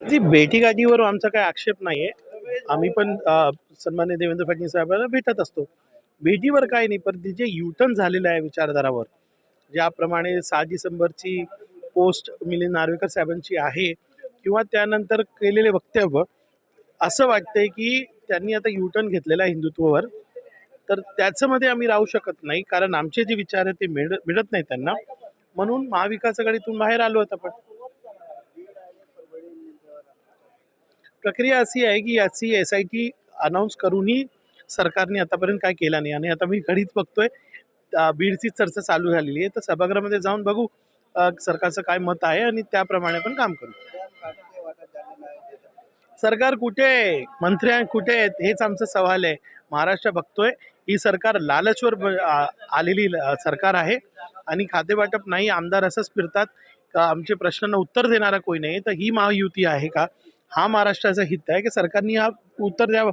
जी भेटीगाठीवर आमचा काही आक्षेप नाहीये. आम्ही पण सन्माननीय देवेंद्र फडणवीस साहेबांना भेटत असतो. भेटीवर काही नाही, पण ते जे युटर्न झालेलं आहे विचारधारावर, ज्याप्रमाणे 6 डिसेंबरची पोस्ट मिलिंद नार्वेकर साहेबांची आहे किंवा त्यानंतर केलेले वक्तव्य, असं वाटतंय की त्यांनी आता युटर्न घेतलेला आहे हिंदुत्वावर. तर त्याच्यामध्ये आम्ही राहू शकत नाही, कारण आमचे जे विचार आहेत ते मिळत नाही त्यांना. म्हणून महाविकास आघाडीतून बाहेर आलो आता. पण प्रक्रिया अशी आहे की याची SIT अनाऊन्स करूनही सरकारने आतापर्यंत काय केला नाही, आणि आता मी घडीच बघतोय बीडची चर्चा चालू झालेली आहे. तर सभागृहामध्ये जाऊन बघू सरकारचं काय मत आहे, आणि त्याप्रमाणे पण काम करू. सरकार कुठे आहे, मंत्री कुठे आहेत, हेच आमचा सवाल आहे. महाराष्ट्र बघतोय, ही सरकार लालचवर आलेली सरकार आहे, आणि खातेवाटप नाही, आमदार असंच फिरतात का आमचे प्रश्नांना उत्तर देणारा कोणी नाही. तर ही महायुती आहे का? हा महाराष्ट्राचा हित आहे की सरकारने हा उत्तर द्यावं.